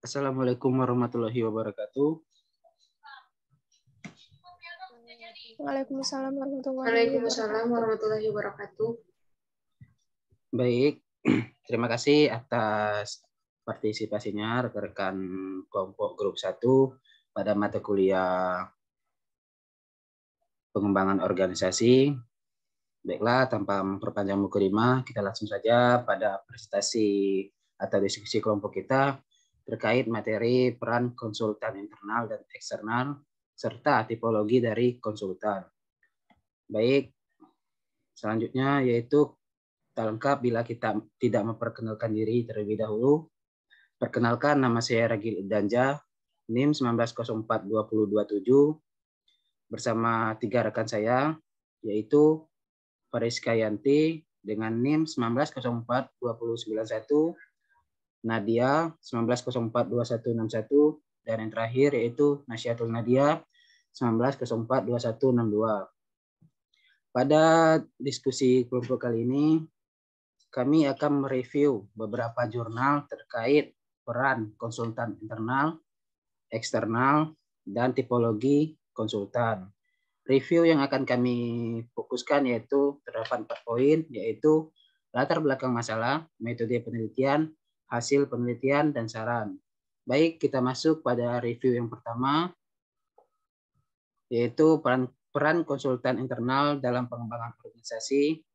Assalamualaikum warahmatullahi wabarakatuh. Waalaikumsalam Waalaikumsalam warahmatullahi wabarakatuh. Baik, terima kasih atas partisipasinya rekan-rekan kelompok grup 1 pada mata kuliah pengembangan organisasi. Baiklah, tanpa memperpanjang mukadimah, kita langsung saja pada presentasi atau diskusi kelompok kita terkait materi peran konsultan internal dan eksternal serta tipologi dari konsultan. Baik, selanjutnya yaitu tak lengkap bila kita tidak memperkenalkan diri terlebih dahulu. Perkenalkan, nama saya Ragil Danja, NIM 19042027, bersama 3 rekan saya, yaitu Fariska Yanti dengan NIM 19042091, Nadia 19042161, dan yang terakhir yaitu Nasyatul Nadia 19042162. Pada diskusi kelompok kali ini, kami akan mereview beberapa jurnal terkait peran konsultan internal, eksternal, dan tipologi konsultan. Review yang akan kami fokuskan yaitu terdapat 4 poin, yaitu latar belakang masalah, metode penelitian, hasil penelitian, dan saran. Baik, kita masuk pada review yang pertama, yaitu peran konsultan internal dalam pengembangan organisasi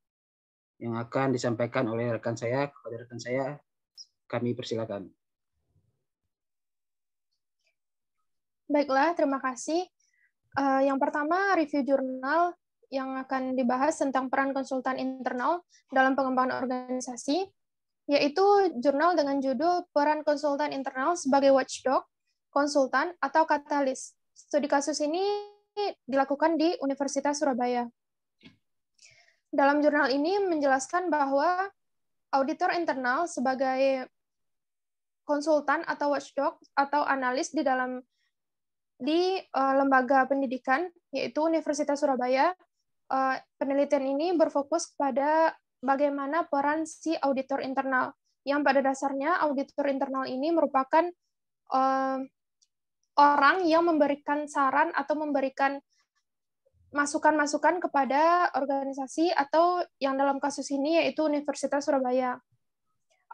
yang akan disampaikan oleh rekan saya. Kepada rekan saya, kami persilakan. Baiklah, terima kasih. Yang pertama, review jurnal yang akan dibahas tentang peran konsultan internal dalam pengembangan organisasi, yaitu jurnal dengan judul Peran Konsultan Internal sebagai Watchdog, Konsultan, atau Katalis. Studi kasus ini dilakukan di Universitas Surabaya. Dalam jurnal ini menjelaskan bahwa auditor internal sebagai konsultan atau watchdog atau analis di lembaga pendidikan, yaitu Universitas Surabaya. Penelitian ini berfokus kepada bagaimana peran si auditor internal, yang pada dasarnya auditor internal ini merupakan orang yang memberikan saran atau memberikan masukan-masukan kepada organisasi atau yang dalam kasus ini yaitu Universitas Surabaya.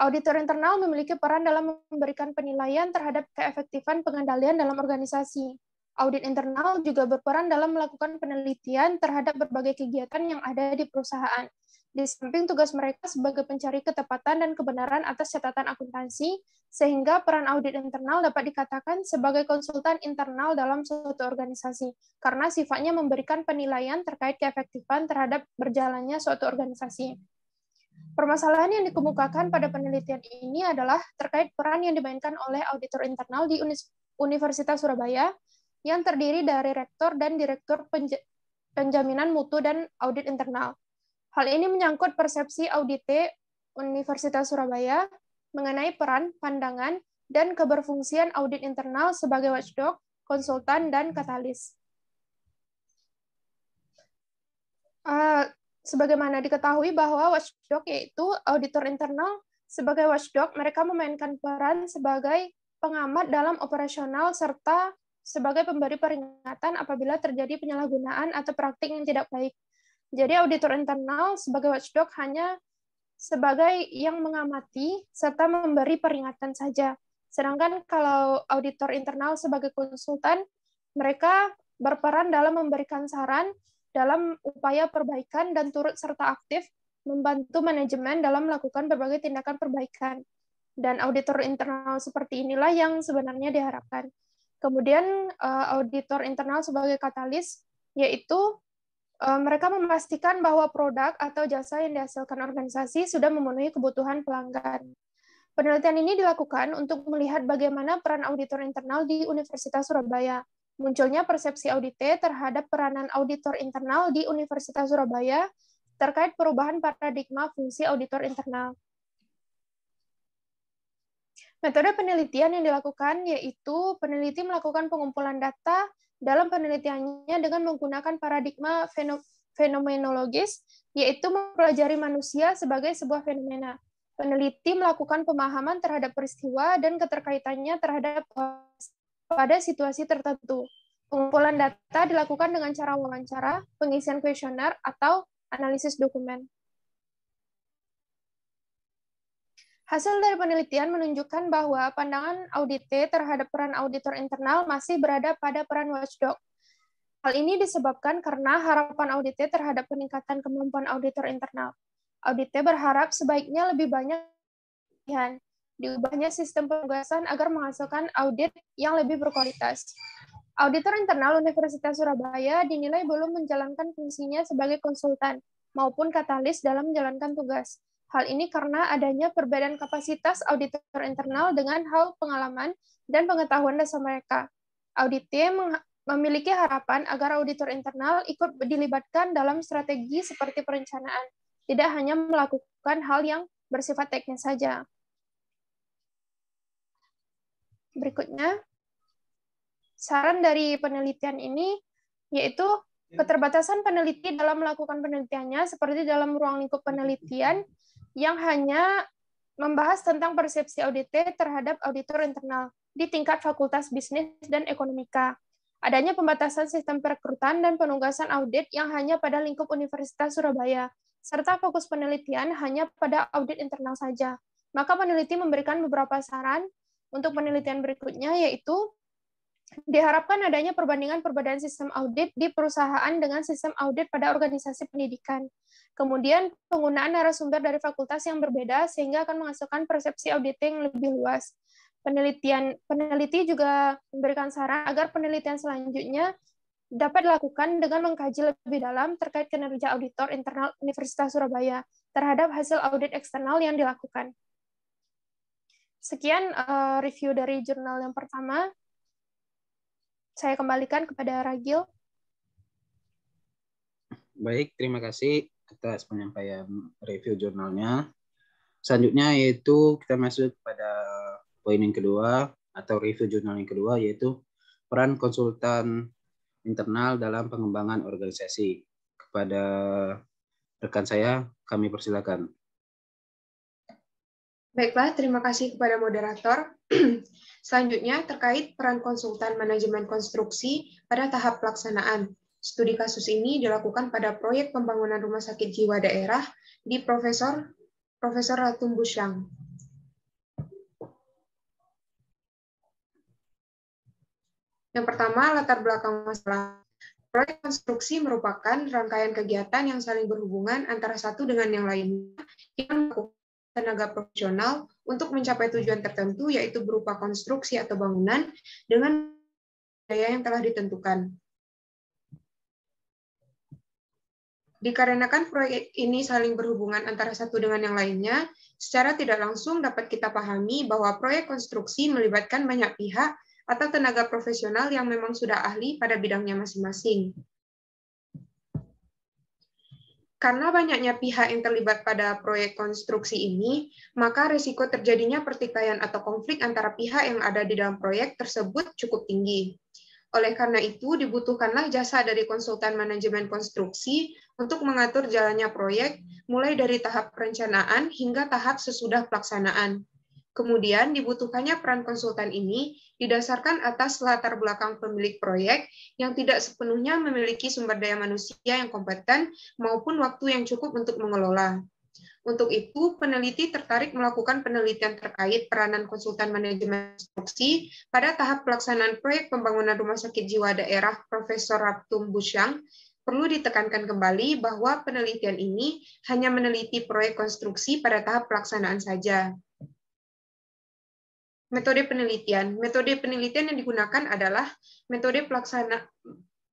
Auditor internal memiliki peran dalam memberikan penilaian terhadap keefektifan pengendalian dalam organisasi. Audit internal juga berperan dalam melakukan penelitian terhadap berbagai kegiatan yang ada di perusahaan. Di samping tugas mereka sebagai pencari ketepatan dan kebenaran atas catatan akuntansi, sehingga peran audit internal dapat dikatakan sebagai konsultan internal dalam suatu organisasi, karena sifatnya memberikan penilaian terkait keefektifan terhadap berjalannya suatu organisasi. Permasalahan yang dikemukakan pada penelitian ini adalah terkait peran yang dimainkan oleh auditor internal di Universitas Surabaya yang terdiri dari rektor dan direktur penjaminan mutu dan audit internal. Hal ini menyangkut persepsi audite Universitas Surabaya mengenai peran, pandangan, dan keberfungsian audit internal sebagai watchdog, konsultan, dan katalis. Sebagaimana diketahui bahwa watchdog yaitu auditor internal sebagai watchdog, mereka memainkan peran sebagai pengamat dalam operasional serta sebagai pemberi peringatan apabila terjadi penyalahgunaan atau praktik yang tidak baik. Jadi auditor internal sebagai watchdog hanya sebagai yang mengamati serta memberi peringatan saja. Sedangkan kalau auditor internal sebagai konsultan, mereka berperan dalam memberikan saran dalam upaya perbaikan dan turut serta aktif membantu manajemen dalam melakukan berbagai tindakan perbaikan. Dan auditor internal seperti inilah yang sebenarnya diharapkan. Kemudian auditor internal sebagai katalis, yaitu mereka memastikan bahwa produk atau jasa yang dihasilkan organisasi sudah memenuhi kebutuhan pelanggan. Penelitian ini dilakukan untuk melihat bagaimana peran auditor internal di Universitas Surabaya. Munculnya persepsi audite terhadap peranan auditor internal di Universitas Surabaya terkait perubahan paradigma fungsi auditor internal. Metode penelitian yang dilakukan yaitu peneliti melakukan pengumpulan data dalam penelitiannya dengan menggunakan paradigma fenomenologis, yaitu mempelajari manusia sebagai sebuah fenomena. Peneliti melakukan pemahaman terhadap peristiwa dan keterkaitannya terhadap pada situasi tertentu. Pengumpulan data dilakukan dengan cara wawancara, pengisian kuesioner, atau analisis dokumen. Hasil dari penelitian menunjukkan bahwa pandangan audit terhadap peran auditor internal masih berada pada peran watchdog. Hal ini disebabkan karena harapan audit terhadap peningkatan kemampuan auditor internal. Audit berharap sebaiknya lebih banyak diubahnya sistem penugasan agar menghasilkan audit yang lebih berkualitas. Auditor internal Universitas Surabaya dinilai belum menjalankan fungsinya sebagai konsultan maupun katalis dalam menjalankan tugas. Hal ini karena adanya perbedaan kapasitas auditor internal dengan hal pengalaman dan pengetahuan dasar mereka. Audit memiliki harapan agar auditor internal ikut dilibatkan dalam strategi seperti perencanaan, tidak hanya melakukan hal yang bersifat teknis saja. Berikutnya, saran dari penelitian ini yaitu keterbatasan peneliti dalam melakukan penelitiannya seperti dalam ruang lingkup penelitian yang hanya membahas tentang persepsi audit terhadap auditor internal di tingkat fakultas bisnis dan ekonomika. Adanya pembatasan sistem perekrutan dan penugasan audit yang hanya pada lingkup Universitas Surabaya, serta fokus penelitian hanya pada audit internal saja. Maka peneliti memberikan beberapa saran untuk penelitian berikutnya, yaitu diharapkan adanya perbandingan sistem audit di perusahaan dengan sistem audit pada organisasi pendidikan. Kemudian penggunaan narasumber dari fakultas yang berbeda sehingga akan menghasilkan persepsi audit yang lebih luas. Peneliti juga memberikan saran agar penelitian selanjutnya dapat dilakukan dengan mengkaji lebih dalam terkait kinerja auditor internal Universitas Surabaya terhadap hasil audit eksternal yang dilakukan. Sekian review dari jurnal yang pertama. Saya kembalikan kepada Ragil. Baik, terima kasih atas penyampaian review jurnalnya. Selanjutnya yaitu kita masuk pada poin yang kedua atau review jurnal yang kedua, yaitu peran konsultan internal dalam pengembangan organisasi. Kepada rekan saya, kami persilakan. Baiklah, terima kasih kepada moderator. Selanjutnya, terkait peran konsultan manajemen konstruksi pada tahap pelaksanaan. Studi kasus ini dilakukan pada proyek pembangunan rumah sakit jiwa daerah di Profesor Ratum Busyang. Yang pertama, latar belakang masalah. Proyek konstruksi merupakan rangkaian kegiatan yang saling berhubungan antara satu dengan yang lainnya yang melakukan tenaga profesional untuk mencapai tujuan tertentu, yaitu berupa konstruksi atau bangunan dengan biaya yang telah ditentukan. Dikarenakan proyek ini saling berhubungan antara satu dengan yang lainnya, secara tidak langsung dapat kita pahami bahwa proyek konstruksi melibatkan banyak pihak atau tenaga profesional yang memang sudah ahli pada bidangnya masing-masing. Karena banyaknya pihak yang terlibat pada proyek konstruksi ini, maka risiko terjadinya pertikaian atau konflik antara pihak yang ada di dalam proyek tersebut cukup tinggi. Oleh karena itu, dibutuhkanlah jasa dari konsultan manajemen konstruksi untuk mengatur jalannya proyek, mulai dari tahap perencanaan hingga tahap sesudah pelaksanaan. Kemudian, dibutuhkannya peran konsultan ini didasarkan atas latar belakang pemilik proyek yang tidak sepenuhnya memiliki sumber daya manusia yang kompeten maupun waktu yang cukup untuk mengelola. Untuk itu, peneliti tertarik melakukan penelitian terkait peranan konsultan manajemen konstruksi pada tahap pelaksanaan proyek pembangunan rumah sakit jiwa daerah Profesor Ratum Busyang. Perlu ditekankan kembali bahwa penelitian ini hanya meneliti proyek konstruksi pada tahap pelaksanaan saja. Metode penelitian yang digunakan adalah metode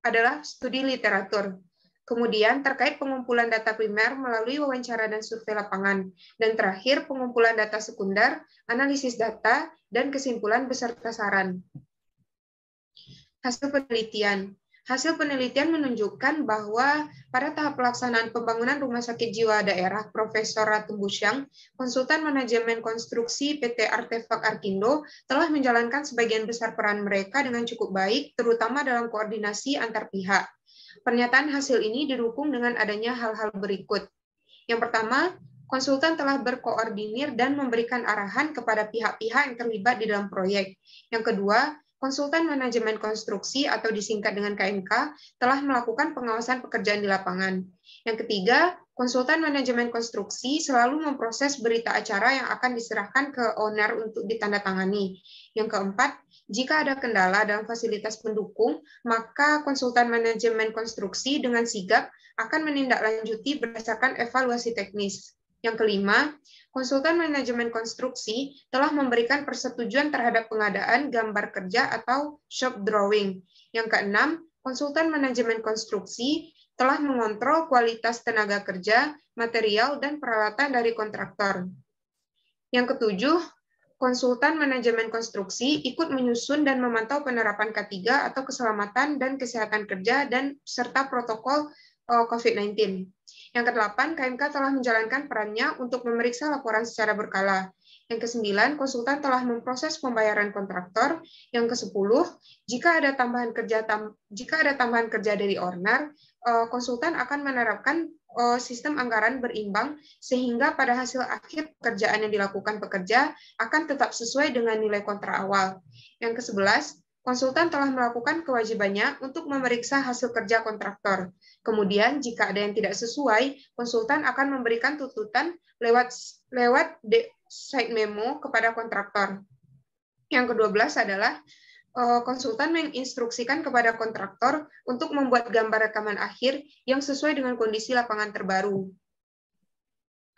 adalah studi literatur. Kemudian terkait pengumpulan data primer melalui wawancara dan survei lapangan. Dan terakhir pengumpulan data sekunder, analisis data, dan kesimpulan beserta saran. Hasil penelitian. Hasil penelitian menunjukkan bahwa pada tahap pelaksanaan pembangunan rumah sakit jiwa daerah Profesor Ratum Busyang, konsultan manajemen konstruksi PT Artefak Arkindo telah menjalankan sebagian besar peran mereka dengan cukup baik, terutama dalam koordinasi antar pihak. Pernyataan hasil ini didukung dengan adanya hal-hal berikut. Yang pertama, konsultan telah berkoordinir dan memberikan arahan kepada pihak-pihak yang terlibat di dalam proyek. Yang kedua, konsultan manajemen konstruksi atau disingkat dengan KMK telah melakukan pengawasan pekerjaan di lapangan. Yang ketiga, konsultan manajemen konstruksi selalu memproses berita acara yang akan diserahkan ke owner untuk ditandatangani. Yang keempat, jika ada kendala dalam fasilitas pendukung, maka konsultan manajemen konstruksi dengan sigap akan menindaklanjuti berdasarkan evaluasi teknis. Yang kelima, konsultan manajemen konstruksi telah memberikan persetujuan terhadap pengadaan gambar kerja atau shop drawing. Yang keenam, konsultan manajemen konstruksi telah mengontrol kualitas tenaga kerja, material, dan peralatan dari kontraktor. Yang ketujuh, konsultan manajemen konstruksi ikut menyusun dan memantau penerapan K3 atau keselamatan dan kesehatan kerja dan serta protokol COVID-19. Yang kedelapan, KMK telah menjalankan perannya untuk memeriksa laporan secara berkala. Yang kesembilan, konsultan telah memproses pembayaran kontraktor. Yang kesepuluh, jika ada tambahan kerja dari owner, konsultan akan menerapkan sistem anggaran berimbang sehingga pada hasil akhir pekerjaan yang dilakukan pekerja akan tetap sesuai dengan nilai kontrak awal. Yang ke-11, konsultan telah melakukan kewajibannya untuk memeriksa hasil kerja kontraktor. Kemudian, jika ada yang tidak sesuai, konsultan akan memberikan tuntutan lewat site memo kepada kontraktor. Yang ke-12 adalah konsultan menginstruksikan kepada kontraktor untuk membuat gambar rekaman akhir yang sesuai dengan kondisi lapangan terbaru.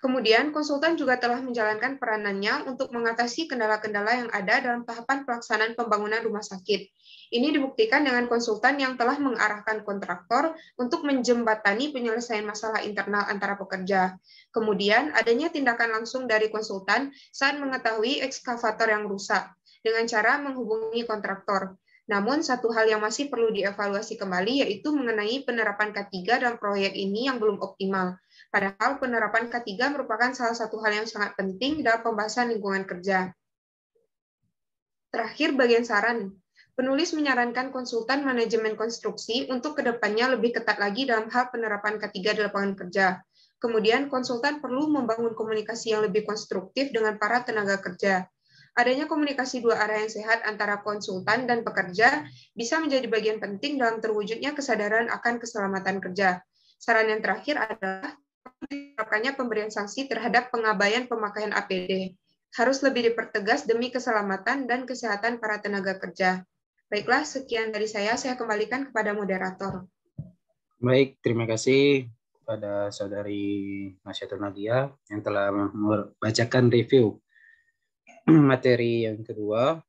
Kemudian, konsultan juga telah menjalankan peranannya untuk mengatasi kendala-kendala yang ada dalam tahapan pelaksanaan pembangunan rumah sakit. Ini dibuktikan dengan konsultan yang telah mengarahkan kontraktor untuk menjembatani penyelesaian masalah internal antara pekerja. Kemudian, adanya tindakan langsung dari konsultan saat mengetahui ekskavator yang rusak, dengan cara menghubungi kontraktor. Namun, satu hal yang masih perlu dievaluasi kembali yaitu mengenai penerapan K3 dalam proyek ini yang belum optimal. Padahal penerapan K3 merupakan salah satu hal yang sangat penting dalam pembahasan lingkungan kerja. Terakhir, bagian saran. Penulis menyarankan konsultan manajemen konstruksi untuk kedepannya lebih ketat lagi dalam hal penerapan K3 di lapangan kerja. Kemudian, konsultan perlu membangun komunikasi yang lebih konstruktif dengan para tenaga kerja. Adanya komunikasi dua arah yang sehat antara konsultan dan pekerja bisa menjadi bagian penting dalam terwujudnya kesadaran akan keselamatan kerja. Saran yang terakhir adalah diterapkannya pemberian sanksi terhadap pengabaian pemakaian APD. Harus lebih dipertegas demi keselamatan dan kesehatan para tenaga kerja. Baiklah, sekian dari saya kembalikan kepada moderator. Baik, terima kasih kepada Saudari Nasyatul Nadia yang telah membacakan review materi yang kedua.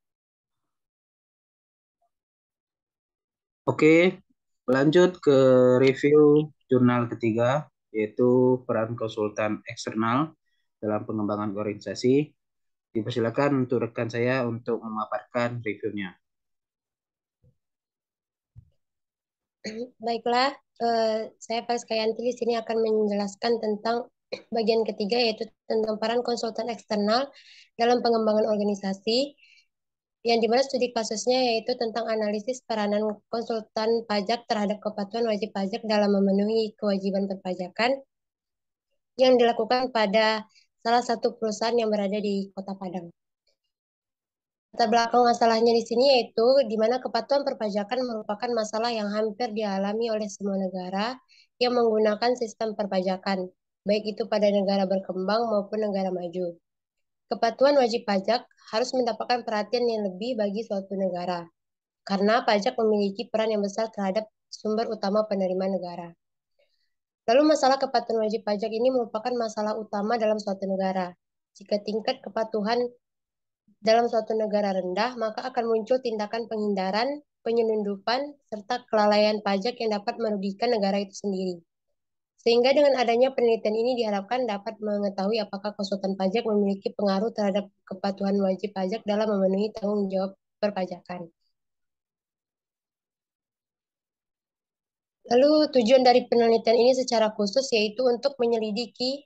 Oke, lanjut ke review jurnal ketiga, yaitu peran konsultan eksternal dalam pengembangan organisasi. Dipersilakan untuk rekan saya untuk memaparkan reviewnya. Baiklah, saya Pak Kayanti di sini akan menjelaskan tentang bagian ketiga, yaitu tentang peran konsultan eksternal dalam pengembangan organisasi, yang dimana studi kasusnya yaitu tentang analisis peranan konsultan pajak terhadap kepatuhan wajib pajak dalam memenuhi kewajiban perpajakan yang dilakukan pada salah satu perusahaan yang berada di Kota Padang. Latar belakang masalahnya di sini yaitu di mana kepatuhan perpajakan merupakan masalah yang hampir dialami oleh semua negara yang menggunakan sistem perpajakan, baik itu pada negara berkembang maupun negara maju. Kepatuhan wajib pajak harus mendapatkan perhatian yang lebih bagi suatu negara, karena pajak memiliki peran yang besar terhadap sumber utama penerimaan negara. Lalu masalah kepatuhan wajib pajak ini merupakan masalah utama dalam suatu negara. Jika tingkat kepatuhan dalam suatu negara rendah, maka akan muncul tindakan penghindaran, penyelundupan, serta kelalaian pajak yang dapat merugikan negara itu sendiri. Sehingga dengan adanya penelitian ini diharapkan dapat mengetahui apakah konsultan pajak memiliki pengaruh terhadap kepatuhan wajib pajak dalam memenuhi tanggung jawab perpajakan. Lalu tujuan dari penelitian ini secara khusus yaitu untuk menyelidiki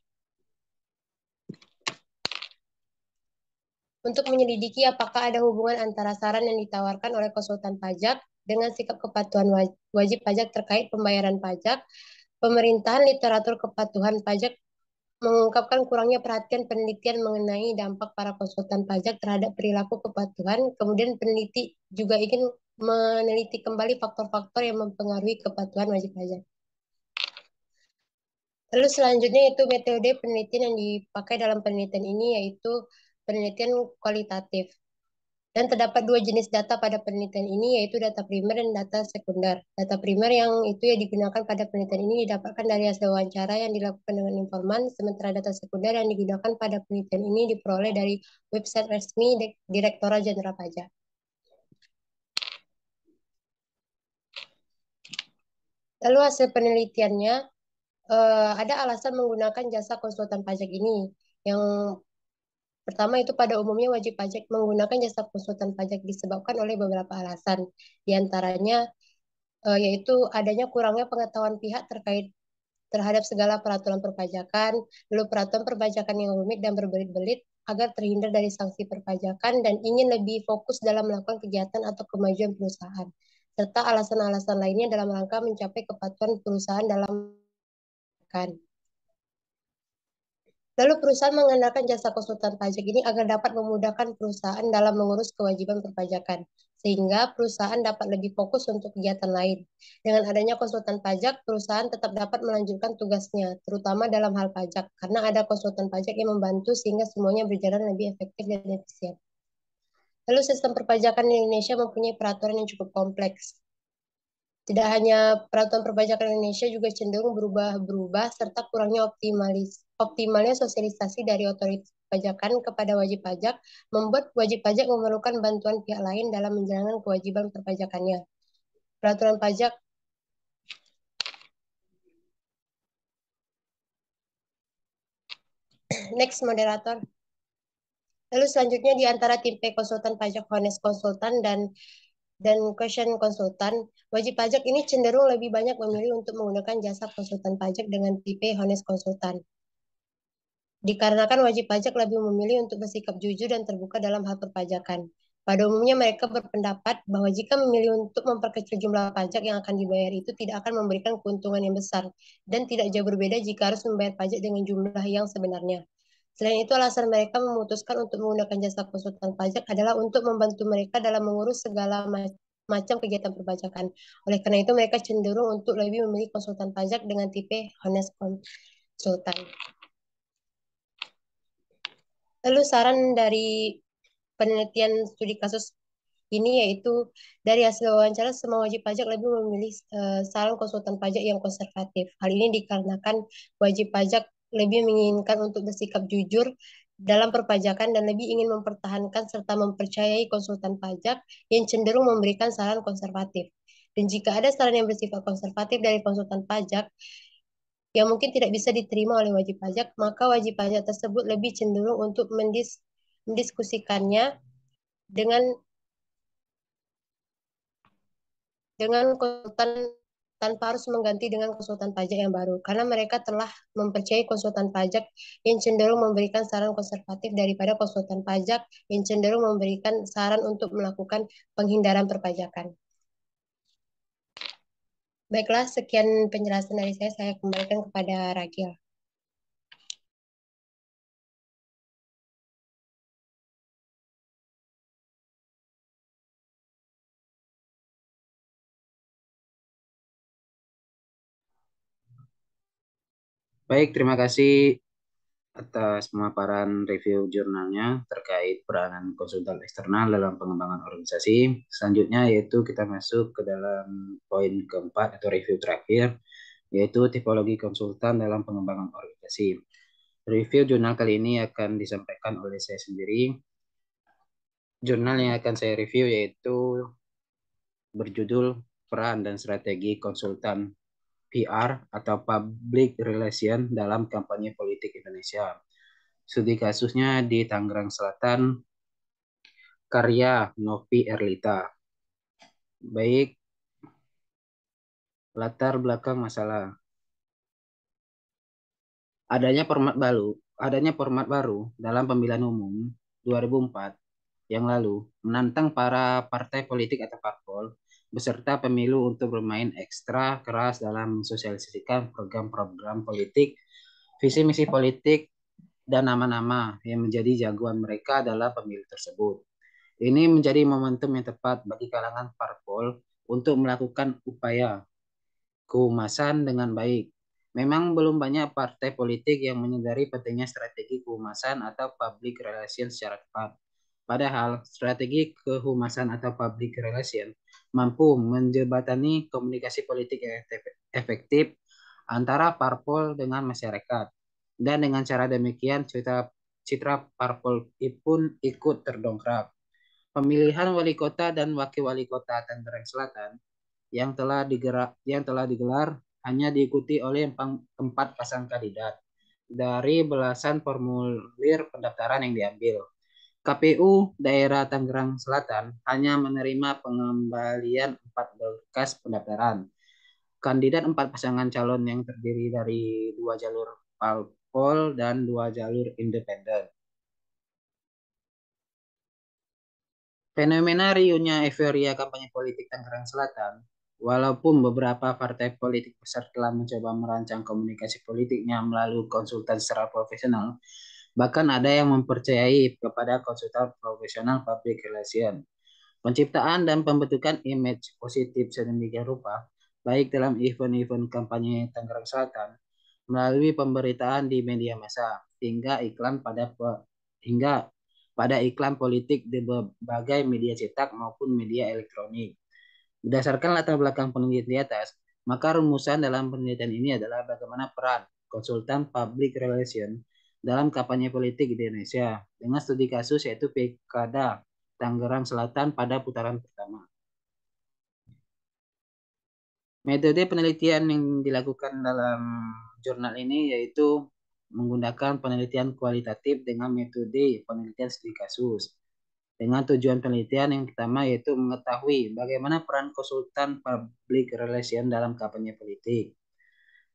apakah ada hubungan antara saran yang ditawarkan oleh konsultan pajak dengan sikap kepatuhan wajib pajak terkait pembayaran pajak, pemerintahan literatur kepatuhan pajak mengungkapkan kurangnya perhatian penelitian mengenai dampak para konsultan pajak terhadap perilaku kepatuhan. Kemudian peneliti juga ingin meneliti kembali faktor-faktor yang mempengaruhi kepatuhan wajib pajak. Lalu selanjutnya itu metode penelitian yang dipakai dalam penelitian ini yaitu penelitian kualitatif. Dan terdapat dua jenis data pada penelitian ini, yaitu data primer dan data sekunder. Data primer yang itu yang digunakan pada penelitian ini didapatkan dari hasil wawancara yang dilakukan dengan informan, sementara data sekunder yang digunakan pada penelitian ini diperoleh dari website resmi Direktorat Jenderal Pajak. Lalu hasil penelitiannya, ada alasan menggunakan jasa konsultan pajak ini. Yang pertama itu pada umumnya wajib pajak menggunakan jasa konsultan pajak disebabkan oleh beberapa alasan. Di antaranya yaitu adanya kurangnya pengetahuan pihak terkait terhadap segala peraturan perpajakan, lalu peraturan perpajakan yang rumit dan berbelit-belit agar terhindar dari sanksi perpajakan dan ingin lebih fokus dalam melakukan kegiatan atau kemajuan perusahaan, serta alasan-alasan lainnya dalam rangka mencapai kepatuhan perusahaan dalam kan. Lalu perusahaan mengandalkan jasa konsultan pajak ini agar dapat memudahkan perusahaan dalam mengurus kewajiban perpajakan, sehingga perusahaan dapat lebih fokus untuk kegiatan lain. Dengan adanya konsultan pajak, perusahaan tetap dapat melanjutkan tugasnya, terutama dalam hal pajak, karena ada konsultan pajak yang membantu sehingga semuanya berjalan lebih efektif dan efisien. Lalu sistem perpajakan di Indonesia mempunyai peraturan yang cukup kompleks. Tidak hanya peraturan perpajakan Indonesia juga cenderung berubah-berubah serta kurangnya optimalnya sosialisasi dari otoritas perpajakan kepada wajib pajak membuat wajib pajak memerlukan bantuan pihak lain dalam menjalankan kewajiban perpajakannya. Peraturan pajak Next moderator. Lalu selanjutnya di antara tipe konsultan pajak honest konsultan dan question konsultan, wajib pajak ini cenderung lebih banyak memilih untuk menggunakan jasa konsultan pajak dengan tipe honest konsultan. Dikarenakan wajib pajak lebih memilih untuk bersikap jujur dan terbuka dalam hal perpajakan. Pada umumnya mereka berpendapat bahwa jika memilih untuk memperkecil jumlah pajak yang akan dibayar itu tidak akan memberikan keuntungan yang besar dan tidak jauh berbeda jika harus membayar pajak dengan jumlah yang sebenarnya. Selain itu, alasan mereka memutuskan untuk menggunakan jasa konsultan pajak adalah untuk membantu mereka dalam mengurus segala macam kegiatan perpajakan. Oleh karena itu, mereka cenderung untuk lebih memilih konsultan pajak dengan tipe honest konsultan. Lalu saran dari penelitian studi kasus ini yaitu dari hasil wawancara semua wajib pajak lebih memilih saran konsultan pajak yang konservatif. Hal ini dikarenakan wajib pajak lebih menginginkan untuk bersikap jujur dalam perpajakan dan lebih ingin mempertahankan serta mempercayai konsultan pajak yang cenderung memberikan saran konservatif. Dan jika ada saran yang bersifat konservatif dari konsultan pajak yang mungkin tidak bisa diterima oleh wajib pajak, maka wajib pajak tersebut lebih cenderung untuk mendiskusikannya dengan konsultan tanpa harus mengganti dengan konsultan pajak yang baru karena mereka telah mempercayai konsultan pajak yang cenderung memberikan saran konservatif daripada konsultan pajak yang cenderung memberikan saran untuk melakukan penghindaran perpajakan. Baiklah, sekian penjelasan dari saya kembalikan kepada Ragil. Baik, terima kasih atas pemaparan review jurnalnya terkait peranan konsultan eksternal dalam pengembangan organisasi. Selanjutnya yaitu kita masuk ke dalam poin keempat atau review terakhir, yaitu tipologi konsultan dalam pengembangan organisasi. Review jurnal kali ini akan disampaikan oleh saya sendiri. Jurnal yang akan saya review yaitu berjudul Peran dan Strategi Konsultan PR atau Public Relation dalam Kampanye Politik Indonesia. Studi kasusnya di Tangerang Selatan, karya Novi Erlita. Baik, latar belakang masalah. Adanya format baru dalam pemilihan umum 2004 yang lalu menantang para partai politik atau parpol beserta pemilu untuk bermain ekstra keras dalam mensosialisasikan program-program politik visi misi politik, dan nama-nama yang menjadi jagoan mereka adalah pemilih tersebut. Ini menjadi momentum yang tepat bagi kalangan parpol untuk melakukan upaya kehumasan dengan baik. Memang belum banyak partai politik yang menyadari pentingnya strategi kehumasan atau public relation secara tepat. Padahal strategi kehumasan atau public relation mampu menjembatani komunikasi politik yang efektif antara parpol dengan masyarakat. Dan dengan cara demikian citra parpol pun ikut terdongkrak. Pemilihan wali kota dan wakil wali kota Tangerang Selatan yang telah digelar hanya diikuti oleh 4 pasang kandidat dari belasan formulir pendaftaran yang diambil. KPU daerah Tangerang Selatan hanya menerima pengembalian 4 berkas pendaftaran. Kandidat 4 pasangan calon yang terdiri dari 2 jalur parpol dan 2 jalur independen. Fenomena riuhnya euforia kampanye politik Tangerang Selatan, walaupun beberapa partai politik besar telah mencoba merancang komunikasi politiknya melalui konsultan secara profesional, bahkan ada yang mempercayai kepada konsultan profesional public relation. Penciptaan dan pembentukan image positif sedemikian rupa, baik dalam event-event kampanye Tangerang Selatan, melalui pemberitaan di media massa, hingga pada iklan politik di berbagai media cetak maupun media elektronik. Berdasarkan latar belakang penelitian di atas, maka rumusan dalam penelitian ini adalah bagaimana peran konsultan public relation dalam kampanye politik di Indonesia dengan studi kasus yaitu Pilkada Tangerang Selatan pada putaran pertama. Metode penelitian yang dilakukan dalam jurnal ini yaitu menggunakan penelitian kualitatif dengan metode penelitian studi kasus. Dengan tujuan penelitian yang pertama yaitu mengetahui bagaimana peran konsultan public relation dalam kampanye politik,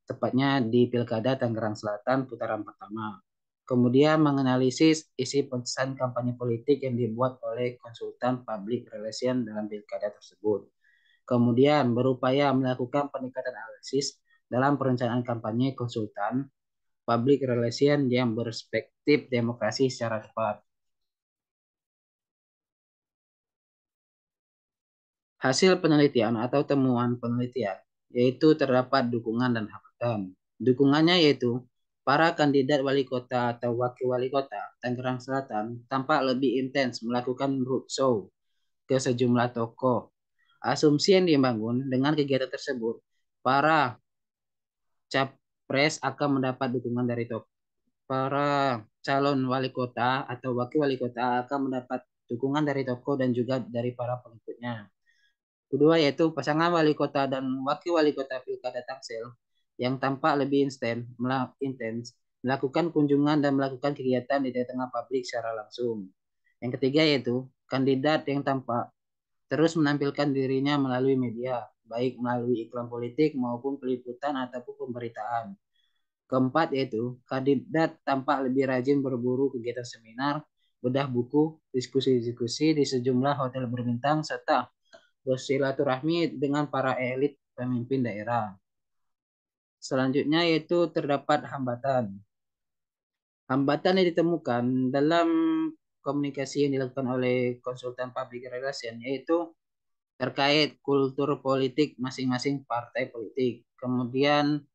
tepatnya di Pilkada Tangerang Selatan putaran pertama. Kemudian menganalisis isi pesan kampanye politik yang dibuat oleh konsultan public relation dalam pilkada tersebut. Kemudian berupaya melakukan peningkatan analisis dalam perencanaan kampanye konsultan public relation yang berperspektif demokrasi secara cepat. Hasil penelitian atau temuan penelitian yaitu terdapat dukungan dan hambatan. Dukungannya yaitu para kandidat wali kota atau wakil wali kota Tangerang Selatan tampak lebih intens melakukan roadshow ke sejumlah tokoh. Asumsi yang dibangun dengan kegiatan tersebut, para capres akan mendapat dukungan dari para calon wali kota atau wakil wali kota akan mendapat dukungan dari tokoh dan juga dari para pengikutnya. Kedua yaitu pasangan wali kota dan wakil wali kota Pilkada Tangsel yang tampak lebih intens melakukan kunjungan dan melakukan kegiatan di tengah publik secara langsung. Yang ketiga yaitu kandidat yang tampak terus menampilkan dirinya melalui media, baik melalui iklan politik maupun peliputan ataupun pemberitaan. Keempat yaitu kandidat tampak lebih rajin berburu kegiatan seminar, bedah buku, diskusi-diskusi di sejumlah hotel berbintang, serta bersilaturahmi dengan para elit pemimpin daerah. Selanjutnya yaitu terdapat hambatan. Hambatan yang ditemukan dalam komunikasi yang dilakukan oleh konsultan public relation yaitu terkait kultur politik masing-masing partai politik. Kemudian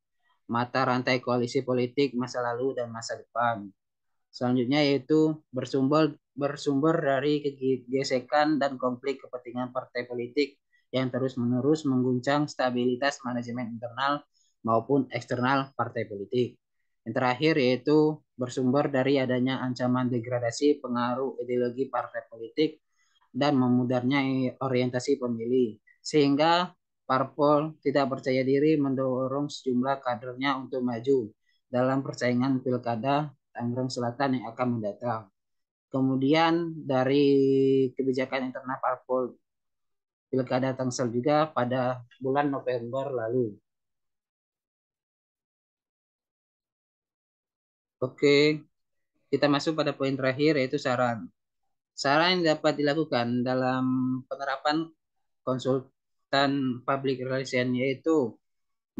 mata rantai koalisi politik masa lalu dan masa depan. Selanjutnya yaitu bersumber dari gesekan dan konflik kepentingan partai politik yang terus-menerus mengguncang stabilitas manajemen internal maupun eksternal partai politik. Yang terakhir yaitu bersumber dari adanya ancaman degradasi pengaruh ideologi partai politik dan memudarnya orientasi pemilih, sehingga parpol tidak percaya diri mendorong sejumlah kadernya untuk maju dalam persaingan pilkada Tangerang Selatan yang akan mendatang. Kemudian dari kebijakan internal parpol pilkada Tangsel juga pada bulan November lalu. Oke, kita masuk pada poin terakhir yaitu saran. Saran yang dapat dilakukan dalam penerapan konsultan public relation yaitu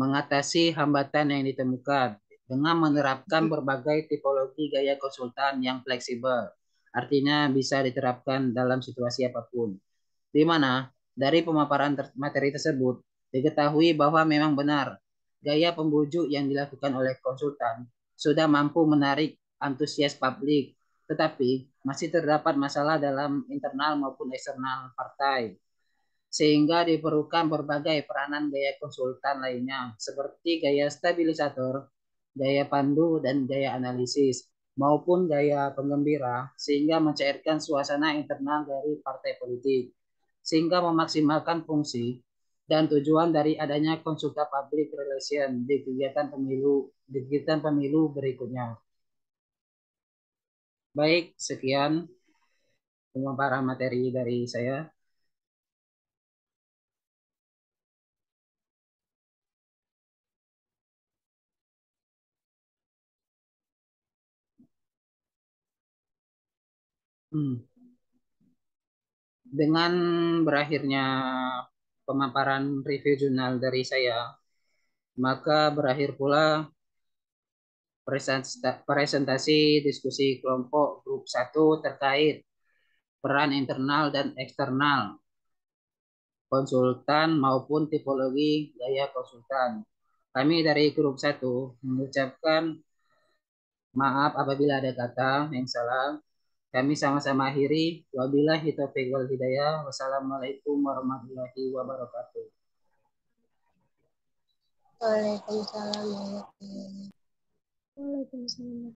mengatasi hambatan yang ditemukan, dengan menerapkan berbagai tipologi gaya konsultan yang fleksibel. Artinya bisa diterapkan dalam situasi apapun. Di mana dari pemaparan materi tersebut diketahui bahwa memang benar gaya pembujuk yang dilakukan oleh konsultan sudah mampu menarik antusias publik, tetapi masih terdapat masalah dalam internal maupun eksternal partai, sehingga diperlukan berbagai peranan gaya konsultan lainnya, seperti gaya stabilisator, gaya pandu, dan gaya analisis, maupun gaya penggembira, sehingga mencairkan suasana internal dari partai politik, sehingga memaksimalkan fungsi dan tujuan dari adanya konsultan public relation di kegiatan pemilu berikutnya. Baik, sekian pemaparan materi dari saya. Dengan berakhirnya pemaparan review jurnal dari saya, maka berakhir pula presentasi diskusi kelompok grup 1 terkait peran internal dan eksternal konsultan maupun tipologi gaya konsultan. Kami dari grup 1 mengucapkan maaf apabila ada kata yang salah. Kami sama-sama akhiri. Wabillahi taufiq wal hidayah. Wassalamualaikum warahmatullahi wabarakatuh. Waalaikumsalam warahmatullahi wabarakatuh. Waalaikumsalam.